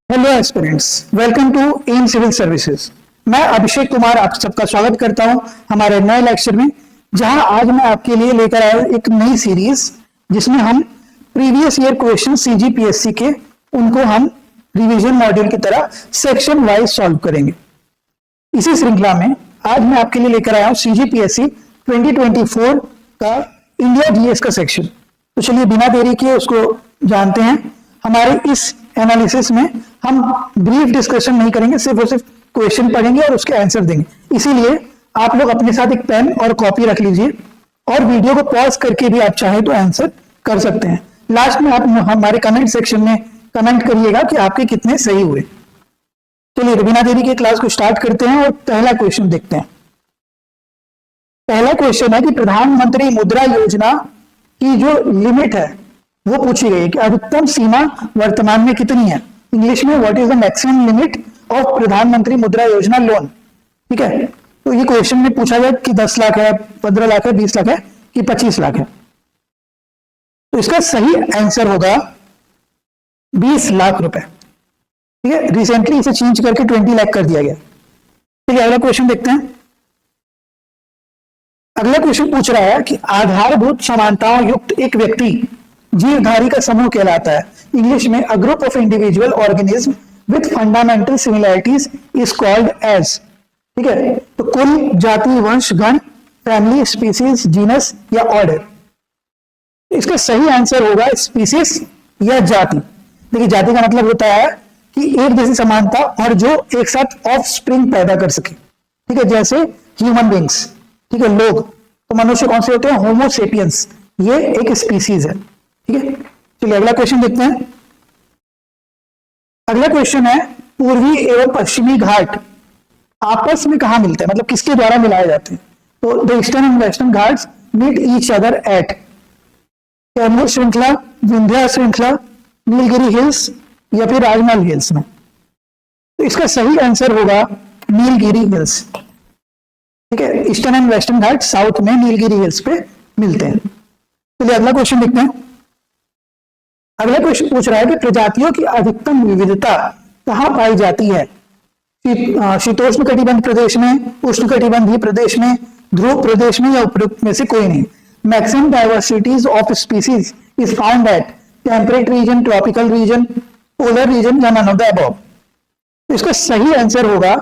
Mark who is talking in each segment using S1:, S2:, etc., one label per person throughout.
S1: Hello aspirants, welcome to M civil services. मैं अभिषेक कुमार आप सबका स्वागत करता हूं हमारे नए लेक्चर में, जहां आज मैं आपके लिए लेकर आया हूं एक नई सीरीज जिसमें हम प्रीवियस ईयर क्वेश्चन सीजीपीएससी के उनको हम रिवीजन मॉड्यूल की तरह सेक्शन वाइज सॉल्व करेंगे। इसी श्रृंखला में आज मैं आपके लिए लेकर आया हूं सीजीपीएससी 2024 का इंडिया जीएस का सेक्शन। तो चलिए बिना देरी किए उसको जानते हैं। हमारे इस एनालिसिस में हम ब्रीफ डिस्कशन नहीं करेंगे, सिर्फ और सिर्फ क्वेश्चन पढ़ेंगे और उसके आंसर देंगे। इसीलिए आप लोग अपने साथ एक पेन और कॉपी रख लीजिए और वीडियो को पॉज करके भी आप चाहे तो आंसर कर सकते हैं। लास्ट में आप हमारे कमेंट सेक्शन में कमेंट करिएगा कि आपके कितने सही हुए। चलिए बिना देरी के क्लास को स्टार्ट करते हैं और पहला क्वेश्चन देखते हैं। पहला क्वेश्चन है कि प्रधानमंत्री मुद्रा योजना की जो लिमिट है वो पूछी गई है कि अधिकतम सीमा वर्तमान में कितनी है। इंग्लिश में what is the maximum limit of प्रधानमंत्री मुद्रा योजना लोन। ठीक है, तो ये क्वेश्चन में पूछा गया कि 10 लाख है, 15 लाख है, 20 लाख है कि 25 लाख है। तो इसका सही आंसर होगा 20 लाख रुपए। ठीक है, रिसेंटली इसे चेंज करके 20 लाख कर दिया गया। चलिए अगला क्वेश्चन देखते हैं। अगला क्वेश्चन पूछ रहा है कि आधारभूत समानताओं युक्त एक व्यक्ति जीवधारी का समूह कहलाता है। इंग्लिश में a group of individual organism with fundamental similarities is called as. ठीक है, तो कुल, जाति, वंश, गण, फैमिली, स्पीसीज, जीनस या ऑर्डर। इसका सही आंसर होगा स्पीसीज या जाति। देखिए जाति का मतलब होता है कि एक जैसी समानता और जो एक साथ ऑफ स्प्रिंग पैदा कर सके। ठीक है, जैसे ह्यूमन बींग्स, ठीक है, लोग। तो मनुष्य कौन से होते हैं? होमो सेपियंस, ये एक स्पीसीज है। ठीक है, चलिए अगला क्वेश्चन देखते हैं। अगला क्वेश्चन है पूर्वी एवं पश्चिमी घाट आपस में कहां मिलते हैं, मतलब किसके द्वारा मिलाए जाते हैं। तो the eastern and western Ghats meet each other at Kaimur श्रृंखला, विंध्या श्रृंखला, नीलगिरी हिल्स या फिर राजमहल हिल्स में। तो इसका सही आंसर होगा नीलगिरी हिल्स। ठीक है, eastern and western Ghat south में नीलगिरी हिल्स पे मिलते हैं। चलिए अगला क्वेश्चन देखते हैं। अगला क्वेश्चन पूछ रहा है कि प्रजातियों की अधिकतम विविधता कहां पाई जाती है। शीतोष्ण कटिबंध प्रदेश में, उष्ण कटिबंधीय प्रदेश में, ध्रुव प्रदेश में या उपयुक्त में से कोई नहीं। Maximum diversities of species is found at temperate region, tropical region, polar region या नन ऑफ द अबव। तो इसका सही आंसर होगा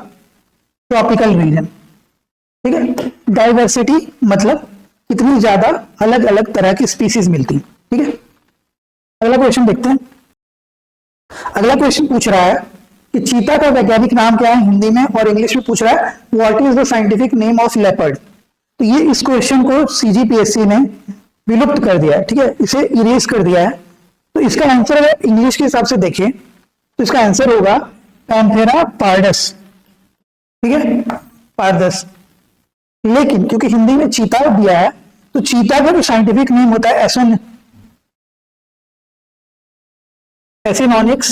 S1: ट्रॉपिकल रीजन। ठीक है, डाइवर्सिटी मतलब कितनी ज्यादा अलग अलग तरह की स्पीसीज मिलती। ठीक है, अगला क्वेश्चन देखते हैं। अगला क्वेश्चन पूछ रहा है कि चीता का वैज्ञानिक नाम क्या है हिंदी में, और इंग्लिश में पूछ रहा है what is the scientific name of leopard. तो ये इस क्वेश्चन को सीजीपीएससी ने विलुप्त कर दिया है। ठीक है, इसे इरेज कर दिया है। तो इसका आंसर अगर इंग्लिश के हिसाब से देखें तो इसका आंसर होगा पैंथेरा पार्डस। ठीक है, पारदस। लेकिन क्योंकि हिंदी में चीता दिया है तो चीता का जो साइंटिफिक नेम होता है एसिनोनिक्स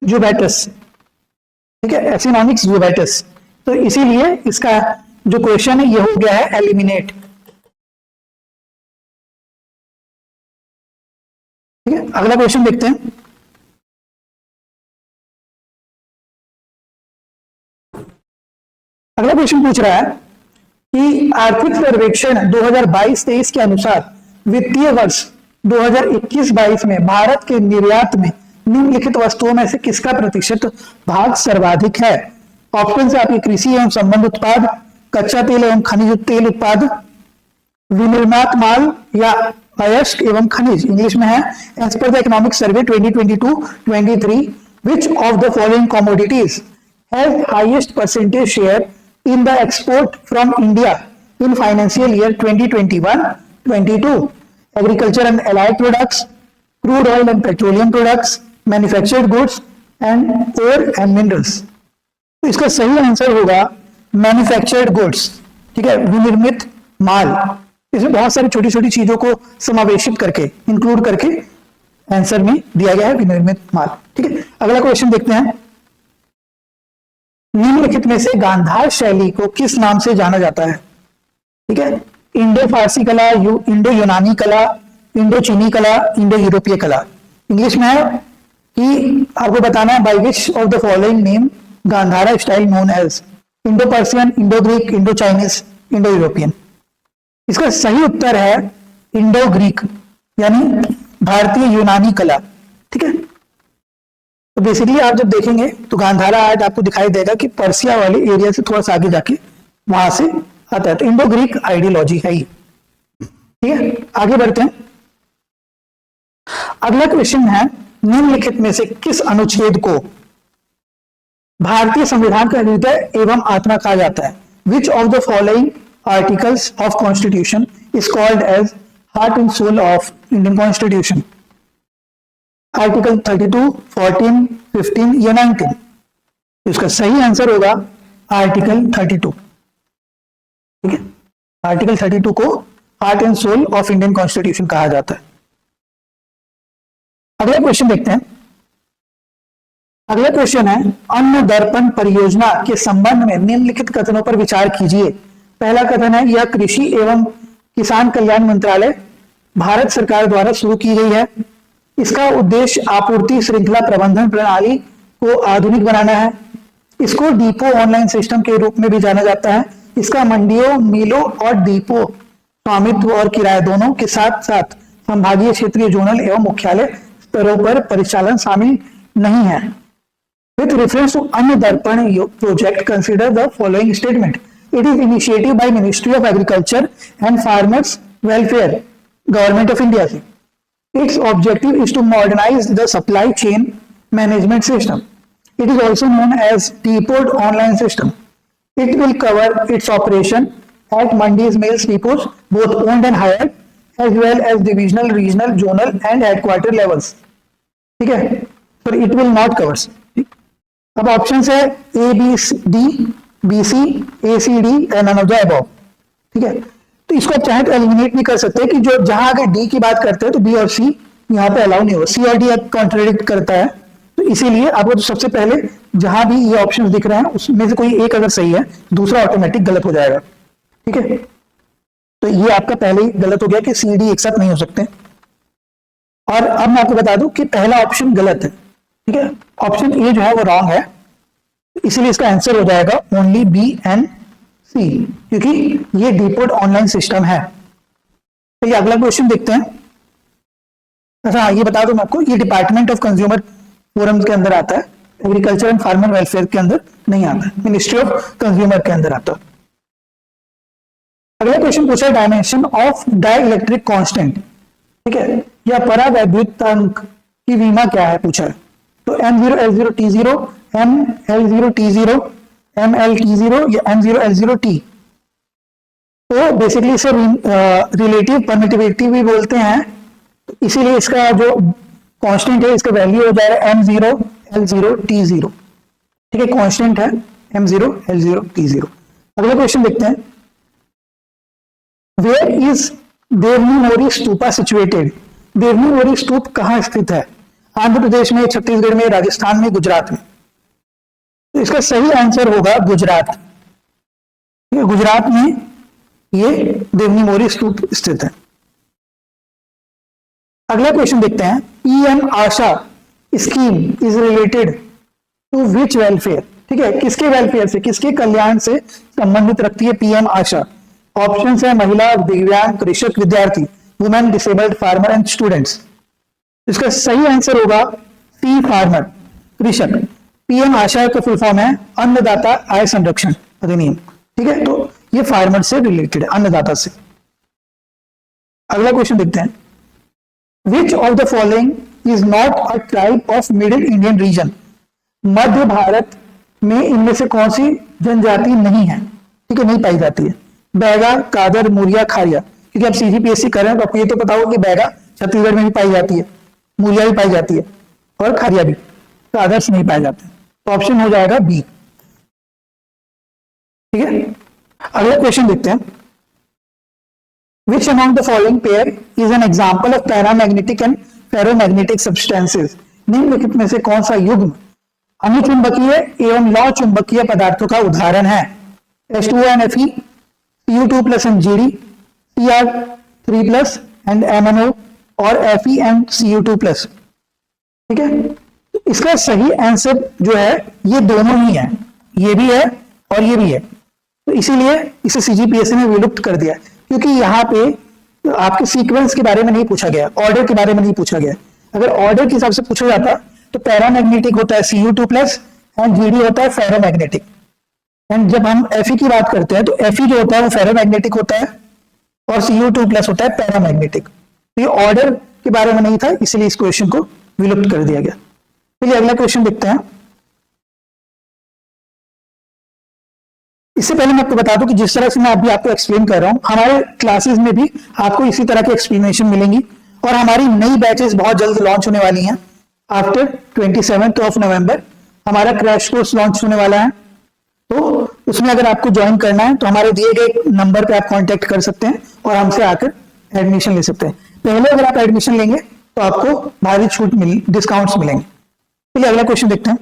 S1: जुबैटस। ठीक है, एसिनोनिक्स जुबैटस। तो इसीलिए इसका जो क्वेश्चन है ये हो गया है एलिमिनेट। ठीक है, अगला क्वेश्चन देखते हैं। अगला क्वेश्चन पूछ रहा है कि आर्थिक सर्वेक्षण 2022-23 के अनुसार वित्तीय वर्ष 2021-22 में भारत के निर्यात में निम्नलिखित वस्तुओं में से किसका प्रतिशत भाग सर्वाधिक है। ऑप्शन से आपकी कृषि एवं संबंध उत्पाद, कच्चा तेल एवं खनिज तेल उत्पाद, विनिर्माण माल या अयस्क एवं खनिज। इंग्लिश में है as per the economic survey 2022-23 which of the following commodities has highest percentage share in the export from India in financial year 2021-22. Agriculture and allied products, crude oil and petroleum products, manufactured goods and ore and minerals. तो इसका सही answer होगा manufactured goods. ठीक है, विनिर्मित माल। इसमें बहुत सारी छोटी छोटी चीजों को समावेशित करके, इंक्लूड करके आंसर में दिया गया है विनिर्मित माल। ठीक है, अगला क्वेश्चन देखते हैं। निम्नलिखित में से गांधार शैली को किस नाम से जाना जाता है। ठीक है, इंडो फारसी कला, इंडो यूनानी कला, इंडो चीनी कला, इंडो यूरोपीय कला। इंग्लिश में है कि आपको बताना है by which of the following name Gandhara style known as Indo Persian, Indo Greek, Indo Chinese, Indo European. इसका सही उत्तर है इंडो ग्रीक, यानी भारतीय यूनानी कला। ठीक है, तो बेसिकली आप जब देखेंगे तो गांधारा आर्ट आपको दिखाई देगा कि पर्सिया वाले एरिया से थोड़ा सा आगे जाके वहां से आता है, तो इंडो ग्रीक आइडियोलॉजी है ये। ठीक है, आगे बढ़ते हैं। अगला क्वेश्चन है, निम्नलिखित में से किस अनुच्छेद को भारतीय संविधान का हृदय एवं आत्मा कहा जाता है? Which of the following articles of constitution is called as heart and soul of Indian constitution? Article 32, 14, 15 या 19? इसका सही आंसर होगा आर्टिकल 32। ठीक है, आर्टिकल 32 को heart and soul of Indian constitution कहा जाता है। अगला क्वेश्चन देखते हैं। अगला क्वेश्चन है, अन्न दर्पण परियोजना के संबंध में निम्नलिखित कथनों पर विचार कीजिए। पहला कथन है, यह कृषि एवं किसान कल्याण मंत्रालय भारत सरकार द्वारा शुरू की गई है। इसका उद्देश्य आपूर्ति श्रृंखला प्रबंधन प्रणाली को आधुनिक बनाना है। इसको डिपो ऑनलाइन सिस्टम के रूप में भी जाना जाता है। इसका मंडियों, मिलों और डिपो स्वामित्व और किराए दोनों के साथ साथ संभागीय, क्षेत्रीय, जोनल एवं मुख्यालय स्तरों पर परिचालन शामिल नहीं है। विथ रेफरेंस टू अन्न दर्पण project, consider the following statement. It is initiative by ministry of agriculture and farmers welfare, government of India से। Its objective is to modernize the supply chain management system. It is also known as depot online system. It will cover its operation at mandis, mills, depots, both owned and hired, as well as divisional, regional, zonal and headquarter levels. ठीक है, पर it will not cover. अब option है A, B, D, B, C, A, C, D and none of the above. ठीक है, तो इसको आप चाहे तो एलिमिनेट भी कर सकते हैं कि जो जहां अगर डी की बात करते हैं तो बी और सी यहाँ पे अलाउ नहीं होगा, सी और डी कॉन्ट्रेडिक्ट करता है, तो इसीलिए आपको तो सबसे पहले जहां भी ये ऑप्शंस दिख रहे हैं उसमें से कोई एक अगर सही है, दूसरा ऑटोमेटिक गलत हो जाएगा। ठीक है, तो ये आपका पहले ही गलत हो गया कि सी डी एक साथ नहीं हो सकते। और अब मैं आपको बता दूं कि पहला ऑप्शन गलत है। ठीक है, ऑप्शन ए जो है वो रॉन्ग है, इसीलिए इसका आंसर हो जाएगा ओनली बी एंड सी, क्योंकि ये डिपोट ऑनलाइन सिस्टम है। तो ये अगला क्वेश्चन देखते हैं। अच्छा, ये बता दूं मैं आपको, ये डिपार्टमेंट ऑफ कंज्यूमर फोरम के अंदर आता है, एग्रीकल्चर एंड फार्मर वेलफेयर के अंदर नहीं आता है, मिनिस्ट्री ऑफ कंज्यूमर के अंदर आता है। अगला क्वेश्चन पूछा, dimension of dielectric constant. ठीक है, या परावैद्युतांक की विमा क्या है पूछा है। तो M0 L0 T0, ML0 T0, MLT0 या M0L0T। तो बेसिकली इसे रिलेटिव परमिटिविटी भी बोलते हैं, तो इसीलिए इसका जो कांस्टेंट है इसका वैल्यू हो जाएगा M0L0T0। ठीक है, कांस्टेंट है M0L0T0। अगला क्वेश्चन देखते हैं, where is Devni Mori stupa situated. Devni Mori स्तूप कहां स्थित है? आंध्र प्रदेश में, छत्तीसगढ़ में, राजस्थान में, गुजरात में? तो इसका सही आंसर होगा गुजरात। गुजरात में ये देवनी मोरी स्तूप स्थित है। अगला क्वेश्चन देखते हैं, PM Asha scheme is related to which welfare. ठीक है, किसके वेलफेयर से, किसके कल्याण से संबंधित रखती है पीएम आशा? ऑप्शन है महिला, दिव्यांग, कृषक, विद्यार्थी, women, disabled, farmer and students. इसका सही आंसर होगा सी, फार्मर, कृषक। पीएम आशा का फुल फॉर्म है अन्नदाता आय संरक्षण अधिनियम। ठीक है, तो ये फार्मर से रिलेटेड है, अन्नदाता से। अगला क्वेश्चन देखते हैं, which of the following is not a tribe of middle Indian region. मध्य भारत में इनमें से कौन सी जनजाति नहीं है? ठीक है, नहीं पाई जाती है। बैगा, कादर, मुरिया, खारिया। क्योंकि आप सीजीपीएससी कर रहे हैं तो आपको ये तो पता होगा कि बैगा छत्तीसगढ़ में भी पाई जाती है, मुरिया भी पाई जाती है और खारिया भी, तो अदर्स नहीं पाए जाते। तो ऑप्शन हो जाएगा बी। ठीक है, अगला क्वेश्चन देखते हैं, which among the following pair is an example of paramagnetic and ferromagnetic substances. निम्नलिखित में से कौन सा युग्म अनुचुंबकीय एवं लौ चुंबकीय पदार्थों का उदाहरण है? H2O and Fe, Cu2 plus and Gd, Cr3 plus and MnO, और FeNCO2+। ठीक है, तो इसका सही आंसर जो है ये दोनों ही है, ये भी है और ये भी है। तो इसीलिए इसे CGPSC ने विलुप्त कर दिया, क्योंकि यहाँ पे आपके सीक्वेंस के बारे में नहीं पूछा गया, ऑर्डर के बारे में नहीं पूछा गया। अगर ऑर्डर के हिसाब से पूछा जाता तो पैरामैग्नेटिक होता है Cu2+ एंड GD होता है फेरोमैग्नेटिक। एंड जब हम Fe की बात करते हैं तो Fe जो होता है वो फेरोमैग्नेटिक होता है और Cu2+ होता है पैरामैग्नेटिक। तो ये ऑर्डर के बारे में नहीं था, इसलिए इस क्वेश्चन को विलुप्त कर दिया गया। चलिए अगला क्वेश्चन देखते हैं। इससे पहले मैं आपको बता दूं कि जिस तरह से मैं अभी आपको एक्सप्लेन कर रहा हूं, हमारे क्लासेस में भी आपको इसी तरह की एक्सप्लेनेशन मिलेंगी। और हमारी नई बैचेस बहुत जल्द लॉन्च होने वाली हैं। आफ्टर 27 नवंबर हमारा क्रैश कोर्स लॉन्च होने वाला है। तो उसमें अगर आपको ज्वाइन करना है तो हमारे दिए गए नंबर पे आप कांटेक्ट कर सकते हैं और हमसे आकर एडमिशन ले सकते हैं। पहले अगर आप एडमिशन लेंगे तो आपको भारी डिस्काउंट्स मिलेंगे। चलिए अगला क्वेश्चन देखते हैं।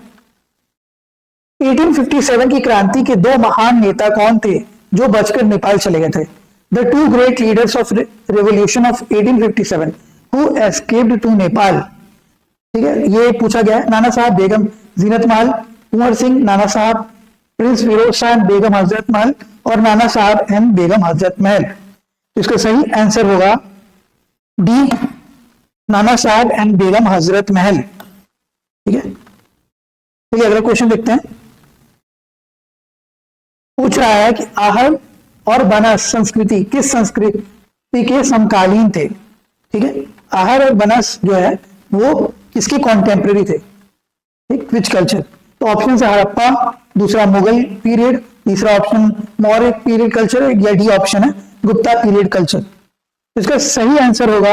S1: 1857 की क्रांति के दो महान नेता कौन थे जो बचकर नेपाल चले गए थे? The two great leaders of revolution of 1857 who escaped to Nepal. ठीक है, ये पूछा गया है। नाना साहब बेगम जीनत महल, कुंवर सिंह नाना साहब, प्रिंस फिरोज शाह बेगम हजरत महल और नाना साहब एंड बेगम हजरत महल। तो इसका सही आंसर होगा डी, नाना साहब एंड बेगम हजरत महल। ठीक है, चलिए अगला क्वेश्चन देखते हैं। पूछ रहा है कि आहर और बनस संस्कृति किस संस्कृति के समकालीन थे? ठीक है, आहर और बनस जो है वो किसके कॉन्टेम्पररी थे? ठीक, विच कल्चर? तो ऑप्शन है हड़प्पा, दूसरा मुगल पीरियड, तीसरा ऑप्शन मौर्य पीरियड कल्चर या डी ऑप्शन है गुप्ता पीरियड कल्चर। तो इसका सही आंसर होगा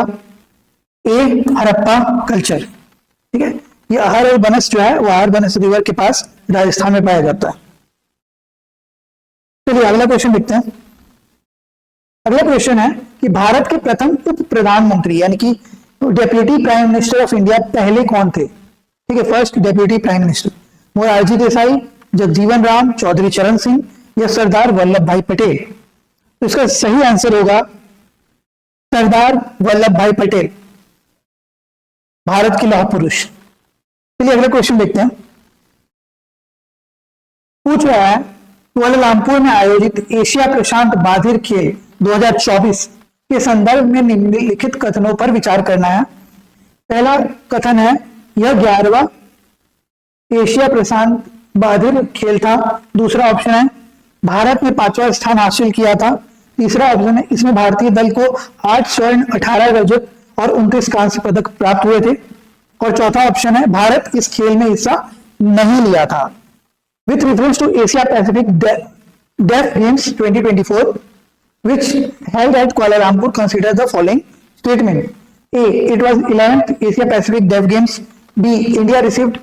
S1: ए, हड़प्पा कल्चर। ठीक है, ये आहर और बनस जो है वो आहर बनस रिवर के पास राजस्थान में पाया जाता है। चलिए अगला क्वेश्चन देखते हैं। अगला क्वेश्चन है कि भारत के प्रथम उप प्रधानमंत्री यानी कि deputy prime minister of India पहले कौन थे? ठीक है, first deputy prime minister Morarji Desai, Jagjivan Ram, Chaudhary Charan Singh या सरदार वल्लभ भाई पटेल। तो इसका सही आंसर होगा सरदार वल्लभ भाई पटेल, भारत के लौह पुरुष। चलिए अगला क्वेश्चन देखते हैं। पूछ रहा है कुआलालंपुर में आयोजित एशिया प्रशांत बाधिर खेल 2024 के संदर्भ में निम्नलिखित कथनों पर विचार करना है। पहला कथन है यह 11वां एशिया प्रशांत बाधिर खेल था। दूसरा ऑप्शन है भारत ने 5वां स्थान हासिल किया था। तीसरा ऑप्शन है इसमें भारतीय दल को 8 स्वर्ण, 18 रजत और 29 कांस्य पदक प्राप्त हुए थे। और चौथा ऑप्शन है भारत इस खेल में हिस्सा नहीं लिया था। With reference to Asia Pacific Deaf Games 2024, which held at Kuala Lumpur, consider the following statement: A. It was 11th Asia Pacific Deaf Games. B. India received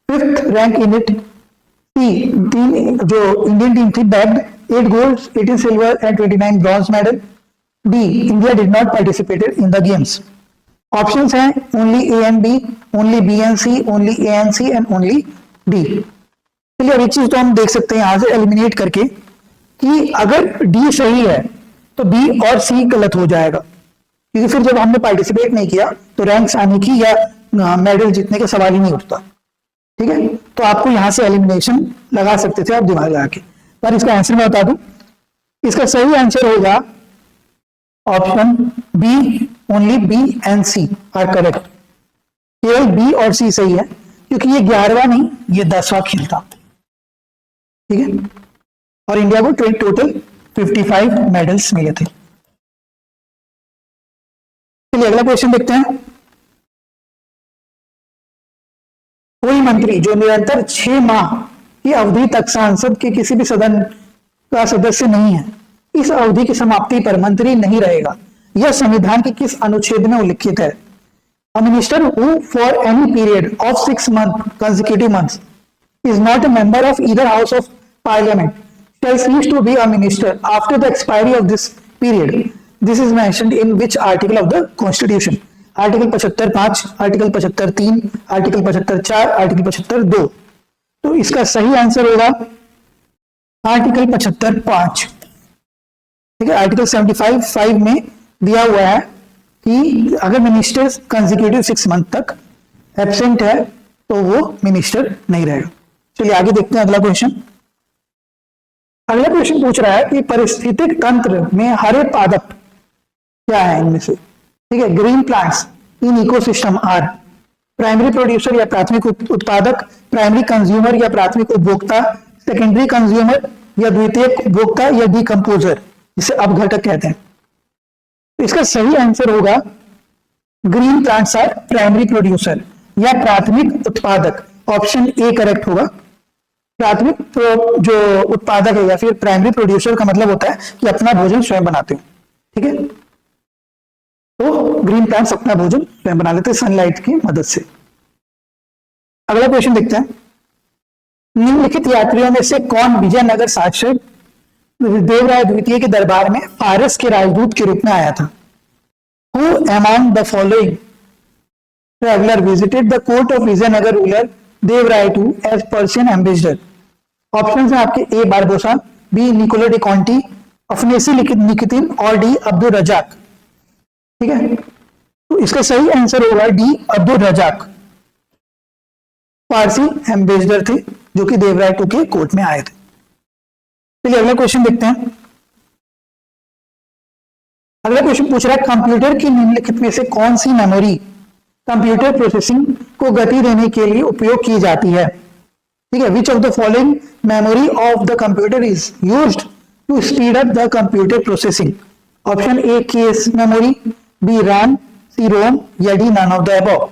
S1: 5th rank in it. C. जो Indian team थी bagged 8 gold, 18 silver and 29 bronze medal. D. India did not participated in the games. Options हैं only A and B, only B and C, only A and C and only D. चलिए अब एक चीज तो हम देख सकते हैं यहां से एलिमिनेट करके कि अगर डी सही है तो बी और सी गलत हो जाएगा, क्योंकि फिर जब हमने पार्टिसिपेट नहीं किया तो रैंक्स आने की या मेडल जीतने का सवाल ही नहीं उठता। ठीक है, तो आपको यहां से एलिमिनेशन लगा सकते थे आप दिमाग लगा के। पर इसका आंसर मैं बता दूं, इसका सही आंसर होगा option B, only B and C are correct. केवल बी और सी सही है, क्योंकि ये 11वां नहीं ये 10वां खेल था। ठीक है, और इंडिया को टोटल 55 मेडल्स मिले थे। चलिए अगला क्वेश्चन देखते हैं। कोई मंत्री जो निरंतर 6 माह की अवधि तक संसद के किसी भी सदन का सदस्य नहीं है, इस अवधि की समाप्ति पर मंत्री नहीं रहेगा। यह संविधान के किस अनुच्छेद में उल्लिखित है? A minister who for any period of 6 months, consecutive months, is not a member of either house of parliament shall cease to be a minister after the expiry of this period. This is mentioned in which article of the constitution? Article 75(5), article 75(3), article 75(4), article 75(2). तो इसका सही answer होगा article 75(5). ठीक है, article 75(5) में दिया हुआ है कि अगर मिनिस्टर कंसेक्यूटिव 6 मंथ तक एब्सेंट है तो वो मिनिस्टर नहीं रहेगा। चलिए आगे देखते हैं अगला क्वेश्चन। अगला क्वेश्चन पूछ रहा है कि पारिस्थितिक तंत्र में हरे पादप क्या है इनमें से, ठीक है। Green plants in ecosystem are primary producer या प्राथमिक उत्पादक, प्राइमरी कंज्यूमर या प्राथमिक उपभोक्ता, सेकेंडरी कंज्यूमर या द्वितीयक उपभोक्ता, या डिकम्पोजर जिसे अपघटक कहते हैं। तो इसका सही आंसर होगा green plants are primary producer या प्राथमिक उत्पादक। ऑप्शन ए करेक्ट होगा। प्राथमिक जो उत्पादक है या फिर प्राइमरी प्रोड्यूसर का मतलब होता है कि अपना भोजन स्वयं बनाते हो, ठीक है। तो ग्रीन प्लांट्स अपना भोजन स्वयं बना लेते हैं सनलाइट की मदद से। अगला क्वेश्चन देखते हैं। निम्नलिखित यात्रियों में से कौन विजयनगर शासक देवराय द्वितीय के दरबार में फारस के राजदूत के रूप में आया था? Who among the following traveler visited the court of Vijayanagara ruler Devaraya II as Persian ambassador? Option है आपके A Barbosa, B Niccolo de Conti, Afanasy Nikitin और डी अब्दुल रजाक, ठीक है। तो इसका सही आंसर होगा डी अब्दुल रजाक। फारसी एम्बेसडर थे जो कि देवराय II के कोर्ट में आए थे। चलिए अगला क्वेश्चन देखते हैं। अगला क्वेश्चन पूछ रहा है कंप्यूटर की निम्नलिखित में से कौन सी मेमोरी कंप्यूटर प्रोसेसिंग को गति देने के लिए उपयोग की जाती है, ठीक है। Which of the following memory of the computer is used to speed up the computer processing? Option A cache memory, B RAM, C ROM, या D none of the above.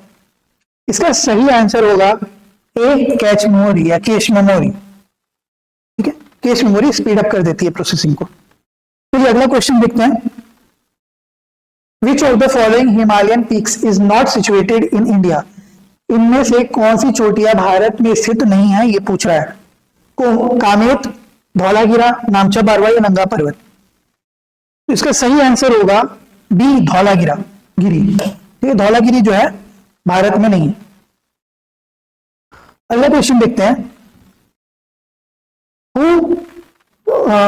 S1: इसका सही आंसर होगा ए कैच मेमोरी या cache memory, ठीक है। Cache memory speed up कर देती है प्रोसेसिंग को। चलिए अगला क्वेश्चन देखते हैं। Which of the following Himalayan peaks is not situated in India? इनमें से कौन सी चोटियां भारत में स्थित नहीं है, ये पूछ रहा है। कामेत, धौलागिरा, नामचा बारवा या नंगा पर्वत? तो इसका सही आंसर होगा बी धौलागिरा गिरी, ठीक है। धौलागिरी जो है भारत में नहीं है। अगला क्वेश्चन देखते हैं।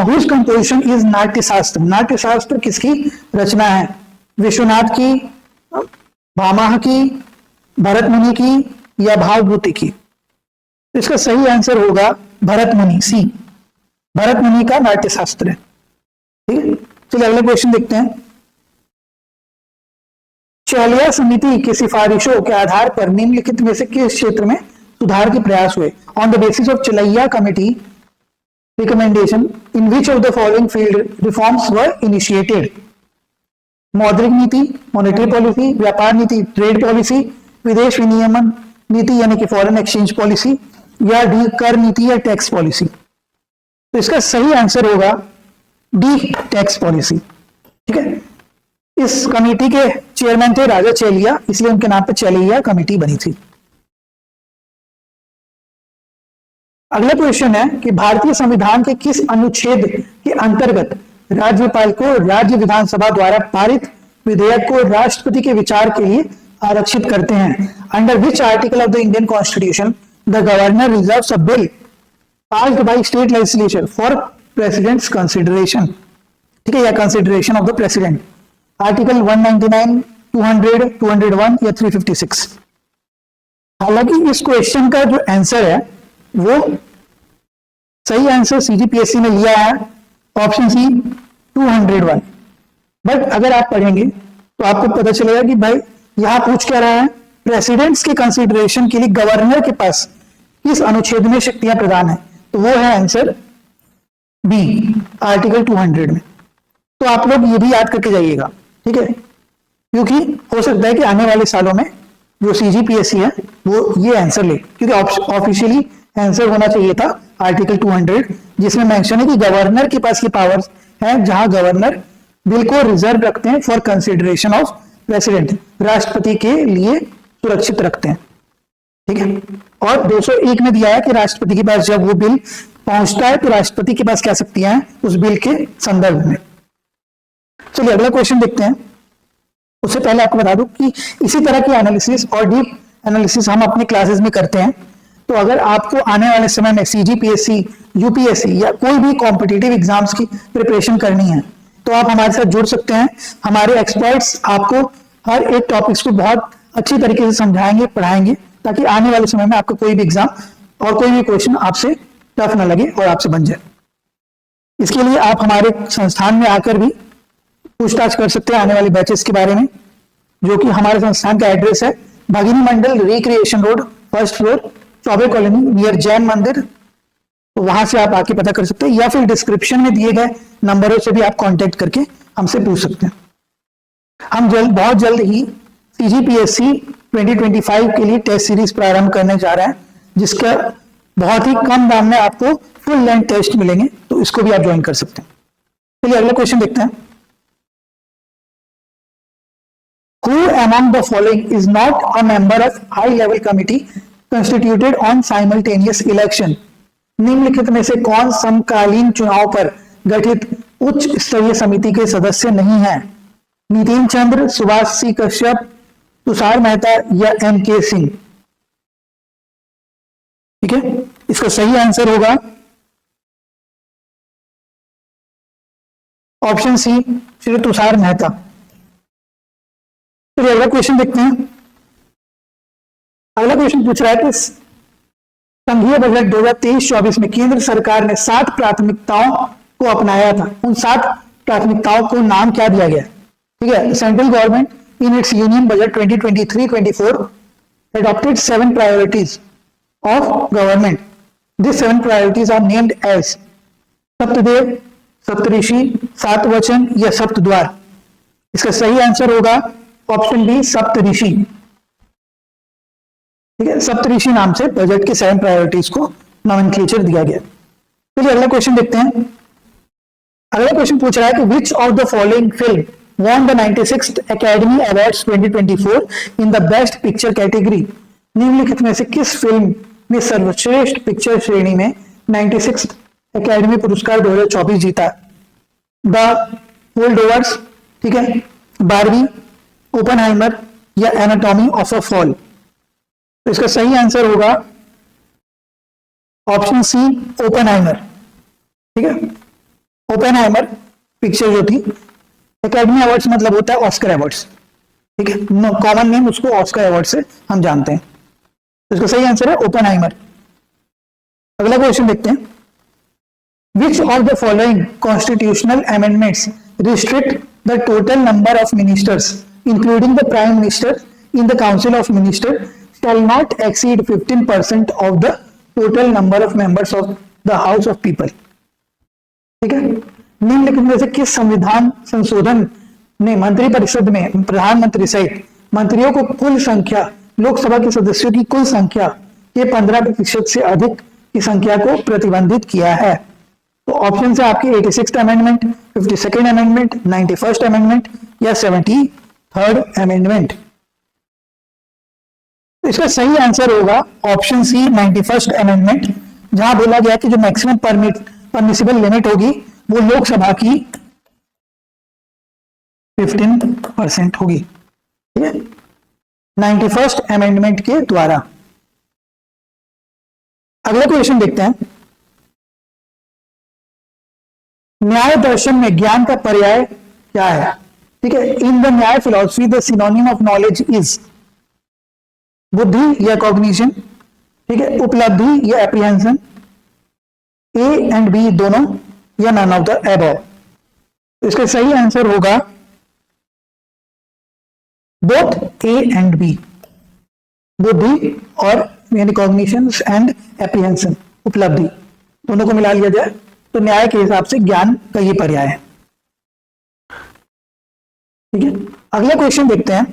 S1: Whose composition is नाट्य शास्त्र? नाट्य शास्त्र किसकी रचना है? विश्वनाथ की, भामाह की, भरत मुनि की, या भावभूति की? इसका सही आंसर होगा भरत मुनि, सी भरत मुनि का नाट्य शास्त्र है, ठीक है। चलिए अगला क्वेश्चन देखते हैं। चैलिया समिति की सिफारिशों के आधार पर निम्नलिखित में से किस क्षेत्र में सुधार के प्रयास हुए? ऑन द बेसिस ऑफ चलैया committee recommendation in which of the following field reforms were initiated? मौद्रिक नीति, मॉनेटरी पॉलिसी, व्यापार नीति, ट्रेड पॉलिसी, विदेश विनियमन नीति यानी कि फॉरेन एक्सचेंज पॉलिसी, या डी कर नीति या टैक्स पॉलिसी? तो इसका सही आंसर होगा डी टैक्स पॉलिसी, ठीक है। इस कमेटी के चेयरमैन थे राजा चेलिया, इसलिए उनके नाम पे चेलिया कमेटी बनी थी। अगला क्वेश्चन है कि भारतीय संविधान के किस अनुच्छेद के अंतर्गत राज्यपाल को राज्य विधानसभा द्वारा पारित विधेयक को राष्ट्रपति के विचार के लिए आरक्षित करते हैं? Under which article of the Indian constitution the governor reserves a bill passed by state legislature for president's consideration, ठीक है, या consideration of the president? Article 199, 200, 201 या 356? हालांकि इस क्वेश्चन का जो आंसर है वो सही आंसर सीजीपीएससी ने लिया है ऑप्शन सी 201। बट अगर आप पढ़ेंगे तो आपको पता चलेगा कि भाई यहां पूछ क्या रहा है, प्रेसिडेंट्स के कंसीडरेशन के लिए गवर्नर के पास किस अनुच्छेद में शक्तियां प्रदान है, तो वो है आंसर बी आर्टिकल 200 में। तो आप लोग ये भी याद करके जाइएगा, ठीक है, क्योंकि हो सकता है कि आने वाले सालों में जो सीजीपीएससी है वो ये आंसर ले, क्योंकि ऑफिशियली आंसर होना चाहिए था आर्टिकल 200 जिसमें मेंशन है कि गवर्नर के पास ये पावर्स है, जहां गवर्नर बिल को रिजर्व रखते हैं फॉर कंसिडरेशन ऑफ प्रेसिडेंट, राष्ट्रपति के लिए सुरक्षित रखते हैं, ठीक है। और 201 में दिया है कि राष्ट्रपति के पास जब वो बिल पहुंचता है तो राष्ट्रपति के पास क्या शक्तियां हैं उस बिल के संदर्भ में। चलिए अगला क्वेश्चन देखते हैं। उससे पहले आपको बता दूं कि इसी तरह की एनालिसिस और डीप एनालिसिस हम अपने क्लासेस में करते हैं। तो अगर आपको आने वाले समय में सीजीपीएससी, यूपीएससी या कोई भी कॉम्पिटिटिव एग्जाम्स की प्रिपरेशन करनी है तो आप हमारे साथ जुड़ सकते हैं। हमारे एक्सपर्ट्स आपको हर एक टॉपिक्स को बहुत अच्छी तरीके से समझाएंगे, पढ़ाएंगे, ताकि आने वाले समय में आपका कोई भी एग्जाम और कोई भी क्वेश्चन आपसे टफ ना लगे और आपसे बन जाए। इसके लिए आप हमारे संस्थान में आकर भी पूछताछ कर सकते हैं आने वाले बैचेस के बारे में, जो कि हमारे संस्थान का एड्रेस है Bhagini Mandal, recreation road, first floor, Choubey colony, near Jain Mandir. तो वहां से आप आके पता कर सकते हैं, या फिर डिस्क्रिप्शन में दिए गए नंबरों से भी आप कांटेक्ट करके हमसे पूछ सकते हैं। हम बहुत जल्द ही CGPSC 2025 के लिए टेस्ट सीरीज प्रारंभ करने जा रहे हैं, जिसका बहुत ही कम दाम में आपको फुल लेंथ टेस्ट मिलेंगे, तो इसको भी आप ज्वाइन कर सकते हैं। चलिए अगला क्वेश्चन देखते हैं। Who among the following is not a member of high level committee constituted on simultaneous election? निम्नलिखित में से कौन समकालीन चुनाव पर गठित उच्च स्तरीय समिति के सदस्य नहीं है? नितिन चंद्र, सुभाष सी कश्यप, तुषार मेहता या MK सिंह? ठीक है, इसका सही आंसर होगा ऑप्शन सी, श्री तुषार मेहता। चलिए अगला क्वेश्चन देखते हैं। अगला क्वेश्चन पूछ रहा है कि संघीय बजट 2023-24 में केंद्र सरकार ने 7 प्राथमिकताओं को अपनाया था। उन 7 प्राथमिकताओं को नाम क्या दिया गया? ठीक है, central government in its union budget 2023-24 adopted 7 priorities of government. These 7 priorities are named as सप्तदेव, सप्तऋषि, सातवचन या सप्तद्वार। इसका सही आंसर होगा ऑप्शन बी, सप्तऋषि। ठीक है, सप्तऋषि नाम से बजट के 7 प्रायोरिटीज को नॉमेनक्लेचर दिया गया। चलिए अगला क्वेश्चन देखते हैं। अगला क्वेश्चन पूछ रहा है कि विच of the following film won the 96th Academy Awards 2024 in the Best Picture category? निम्नलिखित में से किस फिल्म ने सर्वश्रेष्ठ पिक्चर श्रेणी में 96th एकेडमी पुरस्कार 2024 जीता? द होल्डओवर्स, ठीक है, बारबी, ओपनहाइमर या एनाटॉमी ऑफ अ फॉल? तो इसका सही आंसर होगा ऑप्शन सी, ओपनहाइमर। ठीक है, ओपनहाइमर पिक्चर जो थी, एकेडमी अवार्ड्स मतलब होता है ऑस्कर अवार्ड्स। ठीक है, कॉमन नेम उसको ऑस्कर अवार्ड से हम जानते हैं। तो इसका सही आंसर है ओपनहाइमर। अगला क्वेश्चन देखते हैं। Which of the following constitutional amendments restrict the total number of ministers, including the Prime Minister, in the Council of Ministers, shall not exceed 15% of the total number of members of the House of People? ठीक है, निम्नलिखित में से किस संविधान संशोधन ने मंत्रिपरिषद में प्रधानमंत्री सहित मंत्रियों को कुल संख्या, लोकसभा के सदस्यों की कुल संख्या के 15% से अधिक की संख्या को प्रतिबंधित किया है? तो ऑप्शन से आपकी 86th amendment, 52nd amendment, 91st amendment या 73rd अमेंडमेंट? तो इसका सही आंसर होगा ऑप्शन सी, 91st अमेंडमेंट, जहां बोला गया कि जो मैक्सिमम परमिसिबल लिमिट होगी वो लोकसभा की 15% होगी। ठीक है, 91st अमेंडमेंट के द्वारा। अगला क्वेश्चन देखते हैं। न्याय दर्शन में ज्ञान का पर्याय क्या है? ठीक है, इन द न्याय philosophy the synonym of knowledge is बुद्धि या कॉग्निशन, ठीक है, उपलब्धि या एप्रीहेंशन, ए एंड बी दोनों या नन ऑफ द अबव? इसका सही आंसर होगा बोथ ए एंड बी, बुद्धि और यानी कॉग्निशन एंड एप्रीहेंशन, उपलब्धि, दोनों को मिला लिया जाए तो न्याय के हिसाब से ज्ञान का ये पर्याय है। ठीक है, अगला क्वेश्चन देखते हैं।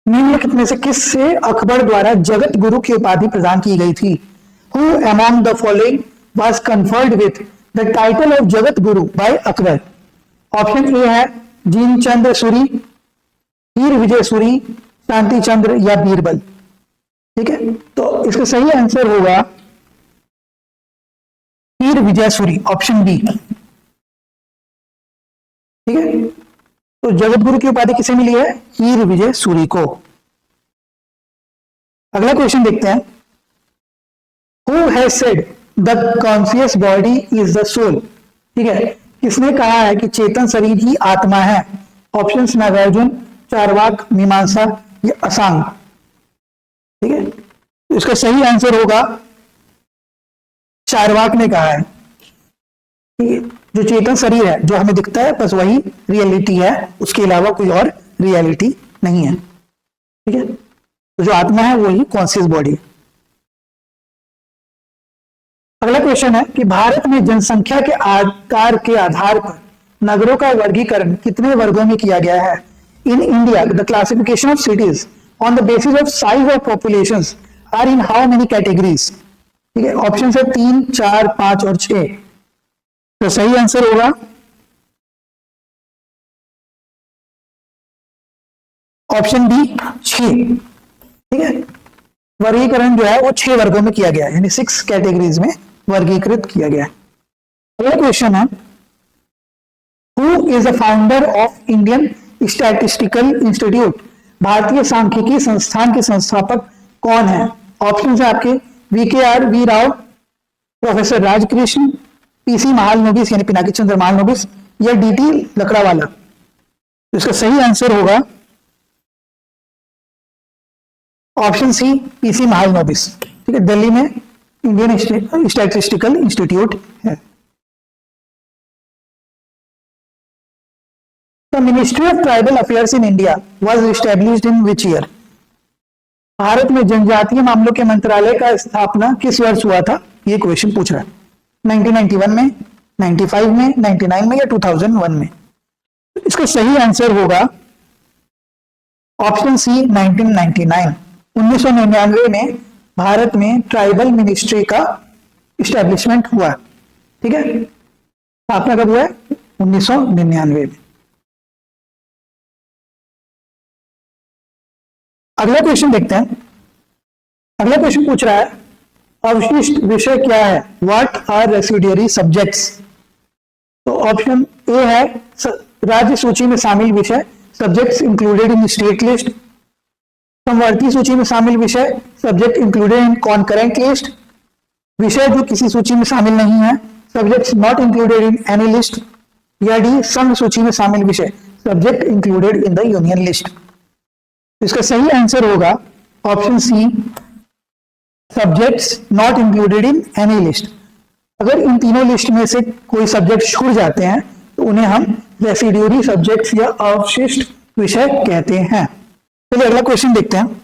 S1: निम्नलिखित में से किस से अकबर द्वारा जगत गुरु की उपाधि प्रदान की गई थी? Who among the following was conferred with the title of Jagat Guru by Akbar? Option A है जिनचंद्र सूरी, हीर विजय सूरी, शांति चंद्र या बीरबल? ठीक है, तो इसका सही आंसर होगा हीर विजय सूरी, ऑप्शन बी। ठीक है, तो जगत गुरु की उपाधि किसे मिली है? हीर विजय सूरी को। अगला क्वेश्चन देखते हैं। Who has said the conscious body is the soul? ठीक है, किसने कहा है कि चेतन शरीर ही आत्मा है? ऑप्शंस नागार्जुन, चारवाक, मीमांसा या असांग। ठीक है, तो इसका सही आंसर होगा चारवाक ने कहा है कि जो चेतन शरीर है जो हमें दिखता है बस वही रियलिटी है, उसके अलावा कोई और रियलिटी नहीं है। ठीक है, तो जो आत्मा है वही कॉन्शियस बॉडी। अगला क्वेश्चन है कि भारत में जनसंख्या के आकार के आधार पर नगरों का वर्गीकरण कितने वर्गों में किया गया है? In India the classification of cities on the basis of size of populations are in how many categories? ठीक है, ऑप्शन है 3, 4, 5 और 6। तो सही आंसर होगा ऑप्शन बी 6। ठीक है, वर्गीकरण जो है वो 6 वर्गों में किया गया है, यानी 6 कैटेगरीज में वर्गीकृत किया गया है। अगला क्वेश्चन है who is the founder of Indian statistical institute? भारतीय सांख्यिकी संस्थान के संस्थापक कौन है? ऑप्शन है आपके VKR V Rao, professor Rajkrishna, PC Mahalanobis यानी पिनाकी चंद्र महालनोबिस या DT लकड़ावाला। तो इसका सही आंसर होगा ऑप्शन सी PC महालनोबिस। ठीक है, दिल्ली में इंडियन स्टैटिस्टिकल इंस्टीट्यूट है। The ministry of tribal affairs in India was established in which year? Bharat में जनजातीय मामलों के मंत्रालय का स्थापना किस वर्ष हुआ था? ये क्वेश्चन पूछ रहा है। 1991 में, 95 में, 99 में या 2001 में? इसका सही आंसर होगा ऑप्शन सी 1999। 1999 में भारत में ट्राइबल मिनिस्ट्री का इस्टेब्लिशमेंट हुआ। ठीक है, स्थापना कब हुआ है? 1999 में। अगला क्वेश्चन देखते हैं। अगला क्वेश्चन पूछ रहा है अवशिष्ट विषय क्या है? What are residuary subjects? तो ऑप्शन ए है राज्य सूची में शामिल विषय, subjects included in state list. समवर्ती सूची में शामिल विषय, subject included in concurrent list. विषय जो किसी सूची में शामिल नहीं है, subjects not included in any list. या डी संघ सूची में शामिल विषय, subject included in the union list. इसका सही आंसर होगा option C subjects not included in any list. अगर इन तीनों लिस्ट में से कोई सब्जेक्ट छूट जाते हैं तो उन्हें हम रेसिड्यूरी सब्जेक्ट्स या अवशिष्ट विषय कहते हैं। चलिए अगला क्वेश्चन देखते हैं।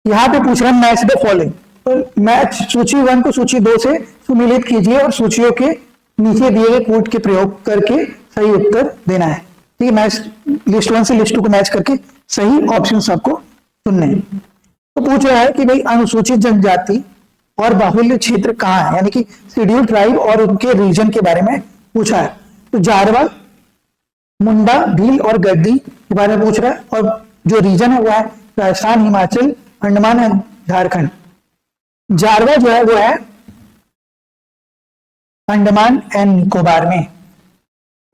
S1: यहां पे पूछ रहा है मैच द फॉलोइंग। तो मैच सूची 1 को सूची 2 से सुमिलित कीजिए और सूचियों के नीचे दिए गए कोड के प्रयोग करके सही उत्तर देना है। ठीक है, मैच लिस्ट 1 से लिस्ट 2 को मैच करके सही ऑप्शन आपको चुनने हैं। तो पूछ रहा है कि भाई अनुसूचित जनजाति और बाहुल्य क्षेत्र कहाँ है, यानी कि शेड्यूल ट्राइब और उनके रीजन के बारे में पूछा है। तो जारवा, मुंडा, भील और गद्दी के बारे में पूछ रहा है और जो रीजन है वो है राजस्थान, हिमाचल, अंडमान एंड झारखंड। जारवा जो है वो है अंडमान एंड निकोबार में।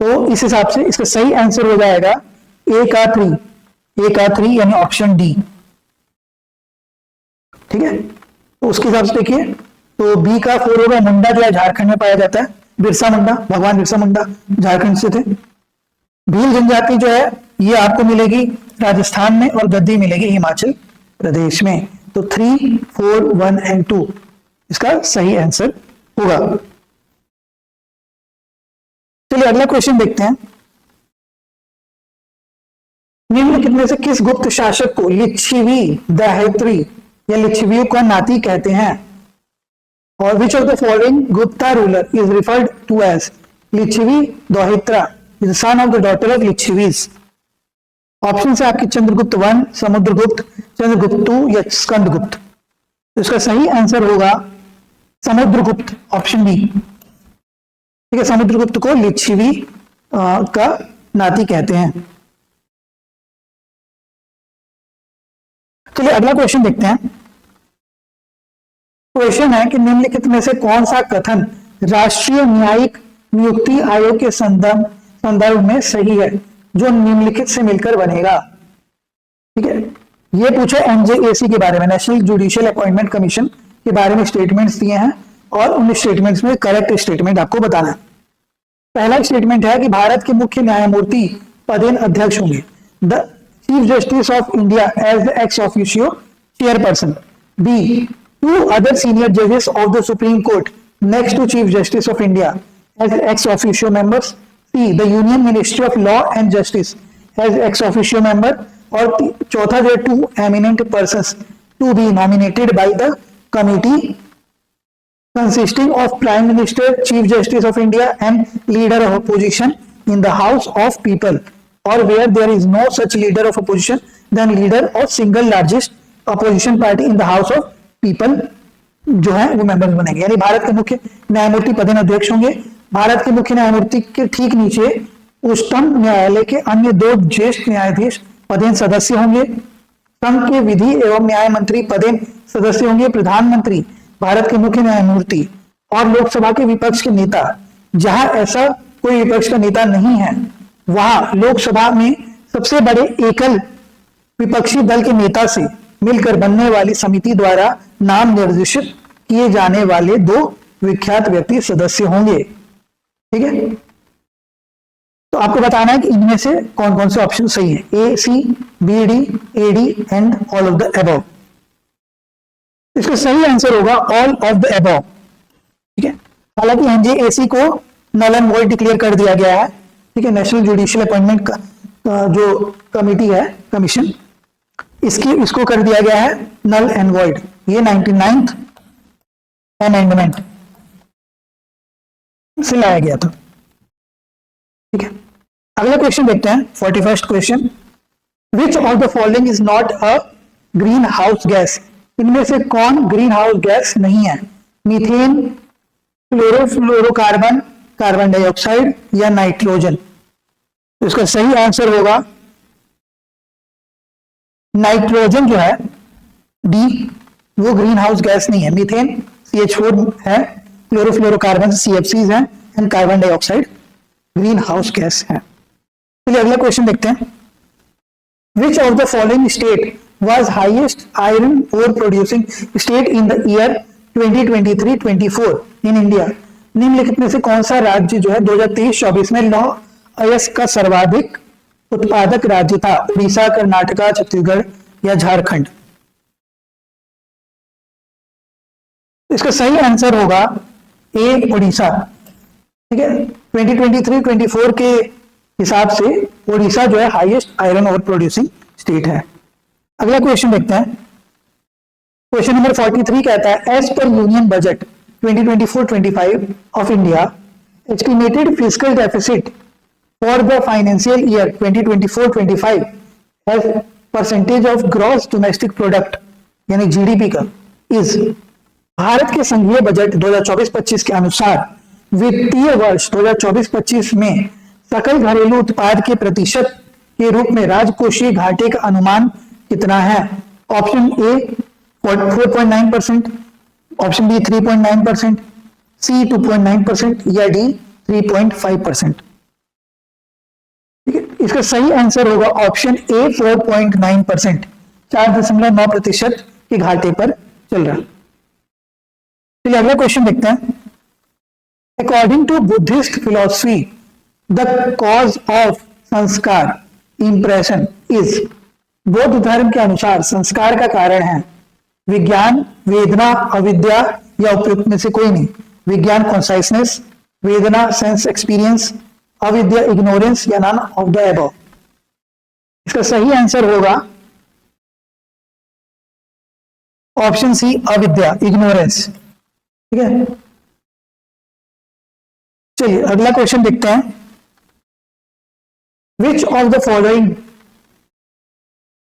S1: तो इस हिसाब से इसका सही आंसर हो जाएगा ए का 3 यानी ऑप्शन डी। ठीक है, तो उसके हिसाब से देखिए तो बी का 4 होगा। मुंडा जो है झारखंड में पाया जाता है, बिरसा मुंडा, भगवान बिरसा मुंडा झारखंड से थे। भील जनजाति जो है ये आपको मिलेगी राजस्थान में और गद्दी मिलेगी हिमाचल प्रदेश में। तो 3, 4, 1 एंड 2 इसका सही आंसर होगा। चलिए अगला क्वेश्चन देखते हैं। निम्नलिखित में से किस गुप्त शासक को लिच्छवी, दाहित्री या लिच्छवियों का नाती कहते हैं? और which of the following Gupta ruler is referred to as Lichchhavi Dauhitra, is son of the daughter of Lichchhavis? Option है आपकी चंद्रगुप्त 1, समुद्रगुप्त, चंद्रगुप्त 2 या स्कंदगुप्त। तो इसका सही आंसर होगा समुद्रगुप्त, ऑप्शन बी। ठीक है, समुद्रगुप्त को लिच्छवी का नाती कहते हैं। चलिए अगला क्वेश्चन देखते हैं। क्वेश्चन है कि निम्नलिखित में से कौन सा कथन राष्ट्रीय न्यायिक नियुक्ति आयोग के संदर्भ में सही है जो निम्नलिखित से मिलकर बनेगा? ठीक है, ये पूछा NJAC के बारे में, नेशनल जुडिशियल अपॉइंटमेंट कमीशन के बारे में स्टेटमेंट्स दिए हैं और उन स्टेटमेंट्स में करेक्ट स्टेटमेंट आपको बताना है। पहला स्टेटमेंट है कि भारत के मुख्य न्यायमूर्ति पदेन अध्यक्ष होंगे। The chief justice of India as the ex officio chairperson. B, two other senior जजेस of the Supreme Court next to chief justice of India as ex officio members. C, the union ministry of law and justice as ex officio member. और चौथा जो है, two eminent persons to be nominated by the committee consisting of Prime Minister, Chief Justice of India and Leader of Opposition in the House of People, or where there is no such Leader of Opposition, then Leader of single largest opposition party in the House of People जो है वो members बनेंगे। यानी भारत के मुख्य न्यायमूर्ति पदेन अध्यक्ष होंगे। भारत के मुख्य न्यायमूर्ति के ठीक नीचे उच्चतम न्यायालय के अन्य 2 ज्येष्ठ न्यायाधीश पदेन सदस्य होंगे। संघ के विधि एवं न्याय मंत्री पदेन सदस्य होंगे। प्रधानमंत्री भारत के मुख्य न्यायमूर्ति और लोकसभा के विपक्ष के नेता। जहां ऐसा कोई विपक्ष का नेता नहीं है, वहां लोकसभा में सबसे बड़े एकल विपक्षी दल के नेता से मिलकर बनने वाली समिति द्वारा नाम निर्देशित किए जाने वाले 2 विख्यात व्यक्ति सदस्य होंगे। ठीक है, तो आपको बताना है कि इनमें से कौन कौन से ऑप्शन सही है। A, C, B, D, A, D and all of the above. इसका सही आंसर होगा ऑल ऑफ द अबव। ठीक है, हालांकि एनजेएसी को नल एंड वॉइड डिक्लेयर कर दिया गया है। ठीक है, नेशनल जुडिशियल अपॉइंटमेंट का जो कमिटी है, कमीशन, इसको कर दिया गया है नल एंड वॉइड। ये 99th अमेंडमेंट से लाया गया था। ठीक है, अगला क्वेश्चन देखते हैं, 41st question. Which of the following is not a green house gas? इनमें से कौन ग्रीन हाउस गैस नहीं है? मीथेन, क्लोरोफ्लोरोकार्बन, कार्बन डाइऑक्साइड या नाइट्रोजन? तो इसका सही आंसर होगा नाइट्रोजन जो है, डी, वो ग्रीन हाउस गैस नहीं है। मीथेन CH4 है, क्लोरोफ्लोरोकार्बन CFCs हैं and carbon dioxide green house gas है। चलिए अगला क्वेश्चन देखते हैं। Which of the following state was highest iron ore producing state in the year 2023-24 in India? निम्नलिखित में से कौन सा राज्य जो है 2023-24 में लौह अयस्क का सर्वाधिक उत्पादक राज्य था? उड़ीसा, कर्नाटका, छत्तीसगढ़ या झारखंड? इसका सही आंसर होगा ए, उड़ीसा। ठीक है, 2023-24 के हिसाब से उड़ीसा जो है highest iron ore producing state है। अगला क्वेश्चन देखते हैं, क्वेश्चन नंबर 43 कहता है, as per union budget 2024-25 of India, estimated fiscal deficit for the financial year 2024-25 as percentage of gross domestic product यानी जीडीपी का इज। भारत के संघीय बजट 2024-25 के अनुसार वित्तीय वर्ष 2024-25 में सकल घरेलू उत्पाद के प्रतिशत के रूप में राजकोषीय घाटे का अनुमान कितना है? ऑप्शन ए 4.9%, ऑप्शन बी 3.9%, सी 2.9% या डी 3.5%? ठीक है, इसका सही आंसर होगा ऑप्शन ए 4.9%, 4.9% के घाटे पर चल रहा। चलिए अगला क्वेश्चन देखते हैं। According to Buddhist philosophy the cause of samskara impression is. बौद्ध धर्म के अनुसार संस्कार का कारण है विज्ञान, वेदना, अविद्या या उपयुक्त में से कोई नहीं। विज्ञान कॉन्साइसनेस, वेदना सेंस एक्सपीरियंस, अविद्या इग्नोरेंस या नन ऑफ द अबव? इसका सही आंसर होगा ऑप्शन सी, अविद्या इग्नोरेंस। ठीक है, चलिए अगला क्वेश्चन देखते हैं। Which of the following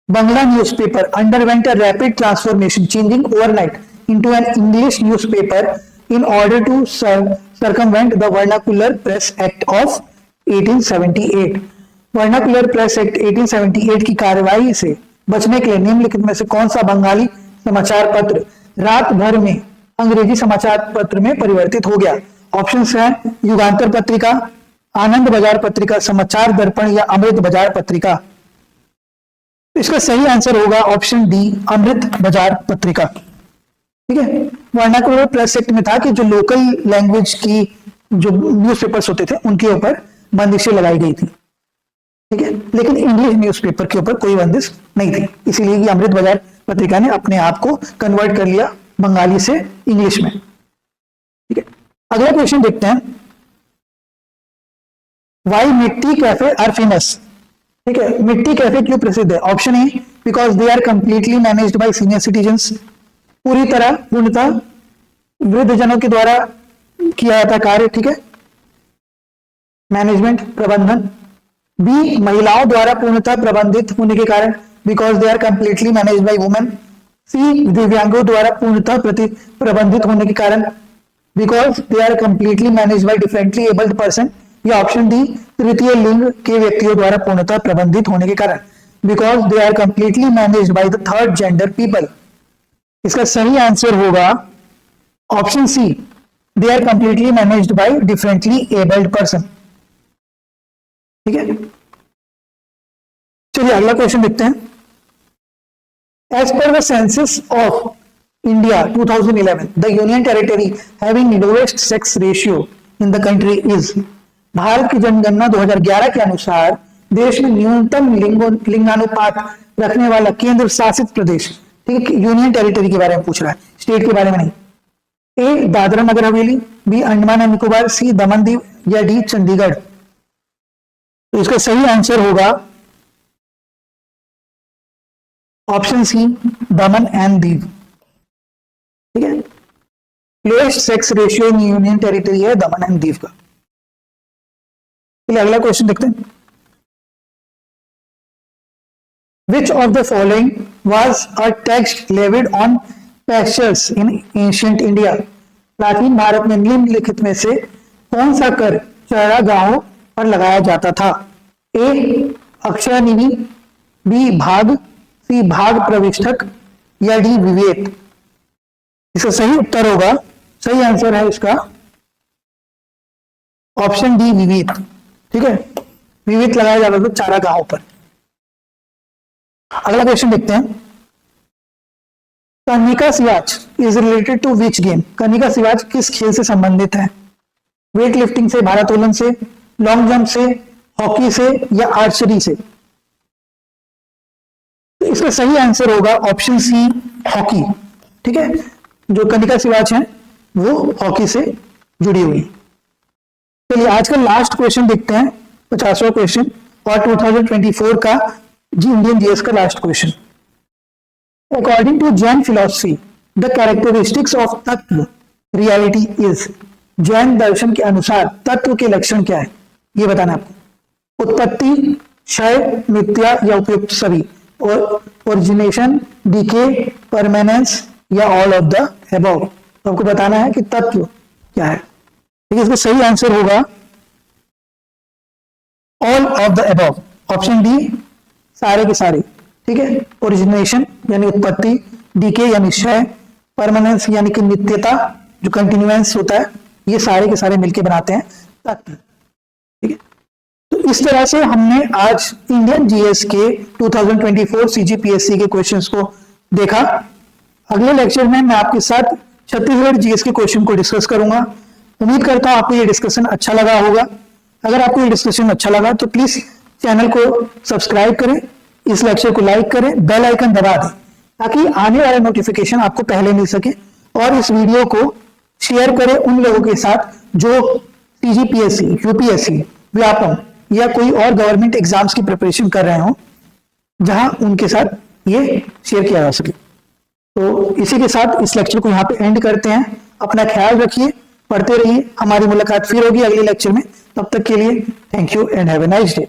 S1: Bangla newspaper underwent a rapid transformation, changing overnight into an English newspaper in order to circumvent the Vernacular Press Act of 1878? Vernacular press act 1878 की कार्रवाई से बचने के लिए निम्नलिखित में से कौन सा बंगाली समाचार पत्र रात भर में अंग्रेजी समाचार पत्र में परिवर्तित हो गया? ऑप्शंस हैं युगांतर पत्रिका, आनंद बाजार पत्रिका, समाचार दर्पण या अमृत बाजार पत्रिका? इसका सही आंसर होगा ऑप्शन डी, अमृत बाजार पत्रिका। ठीक है, वर्नाकुलर प्रेस एक्ट में था कि जो लोकल लैंग्वेज की जो न्यूज़पेपर्स होते थे उनके ऊपर बंदिशें लगाई गई थी, ठीक है, लेकिन इंग्लिश न्यूज़पेपर के ऊपर कोई बंदिश नहीं थी। इसीलिए कि अमृत बाजार पत्रिका ने अपने आप को कन्वर्ट कर लिया बंगाली से इंग्लिश में, ठीक है। अगला क्वेश्चन देखते हैं, वाई मिट्टी कैफे आर फेमस, ठीक है। मिट्टी कैफे क्यों प्रसिद्ध है? Option A, because they are completely managed by senior citizens, पूरी तरह पूर्णतः वृद्ध जनों के द्वारा किया जाता कार्य, ठीक है, मैनेजमेंट प्रबंधन। बी, महिलाओं द्वारा पूर्णतः प्रबंधित होने के कारण, because they are completely managed by women. C, दिव्यांगों द्वारा पूर्णतः प्रबंधित होने के कारण, because they are completely managed by differently abled person. या ऑप्शन डी, तृतीय लिंग के व्यक्तियों द्वारा पूर्णतः प्रबंधित होने के कारण, because they are completely managed by the third gender people. इसका सही आंसर होगा option C, they are completely managed by differently abled person, ठीक है। चलिए अगला क्वेश्चन देखते हैं। As per the census of India 2011, the union territory having lowest sex ratio in the country is, Bharat की जनगणना 2011 के अनुसार देश में न्यूनतम लिंगानुपात रखने वाला केंद्र शासित प्रदेश, ठीक है, यूनियन टेरिटरी के बारे में पूछ रहा है, स्टेट के बारे में नहीं। ए, दादरा नगर हवेली, बी, अंडमान एंड निकोबार, सी, दमन दीव, या डी, चंडीगढ़। तो इसका सही आंसर होगा option C, Daman and Diu, ठीक है। Lowest sex ratio in union territory है दमन एंड दीव का। चलिए अगला क्वेश्चन देखते हैं। Which of the following was a tax levied on pastures in ancient India? प्राचीन भारत में निम्नलिखित में से कौन सा कर चरागाहों पर लगाया जाता था? ए, अक्षय निधि, बी, भाग, सी, भाग प्रविष्ठक, या डी, विवेक। इसका सही उत्तर होगा, सही आंसर है इसका ऑप्शन डी, विवेक, ठीक है। विवेक लगाया जाता था चारागाहों पर। अगला क्वेश्चन देखते हैं। Kanika Siwach is related to which game? Kanika Siwach किस खेल से संबंधित है? वेट लिफ्टिंग से, भारोत्तोलन से, लॉन्ग जंप से, हॉकी से, या आर्चरी से? तो इसका सही आंसर होगा ऑप्शन सी, हॉकी, ठीक है। जो कनिका सिवाच है वो हॉकी से जुड़ी हुई। चलिए आज का लास्ट क्वेश्चन देखते हैं, 50वां क्वेश्चन और 2024 का इंडियन जीएस का last question. According to Jain philosophy the characteristics of tattva reality is, Jain दर्शन के अनुसार तत्व के लक्षण क्या है ये बताना आपको। उत्पत्ति, क्षय, मिथ्या, या उपयुक्त सभी, और ओरिजिनेशन, डीके, परमानेंस, या ऑल ऑफ द अबव। तो आपको बताना है कि तत्व क्या है, ठीक है। इसका सही आंसर होगा all of the above, option D, सारे के सारे, ठीक है। ओरिजिनेशन यानी उत्पत्ति, डीके यानी क्षय, परमानेंस यानी कि नित्यता जो कंटिन्यूएंस होता है, ये सारे के सारे मिलके बनाते हैं तत्व, ठीक है। तो इस तरह से हमने आज इंडियन जीएस के 2024 सीजीपीएससी के क्वेश्चंस को देखा। अगले लेक्चर में मैं आपके साथ छत्तीसगढ़ जीएस के क्वेश्चन को डिस्कस करूंगा। उम्मीद करता हूं आपको ये डिस्कशन अच्छा लगा होगा। अगर आपको ये डिस्कशन अच्छा लगा तो प्लीज चैनल को सब्सक्राइब करें, इस लेक्चर को लाइक करें, बेल आइकन दबा दें ताकि आने वाले नोटिफिकेशन आपको पहले मिल सके, और इस वीडियो को शेयर करें उन लोगों के साथ जो सीजीपीएससी, यूपीएससी, व्यापम या कोई और गवर्नमेंट एग्जाम्स की प्रिपरेशन कर रहे हो, जहां उनके साथ ये शेयर किया जा सके। तो इसी के साथ इस लेक्चर को यहाँ पे एंड करते हैं। अपना ख्याल रखिए, पढ़ते रहिए। हमारी मुलाकात फिर होगी अगले लेक्चर में। तब तक के लिए thank you and have a nice day.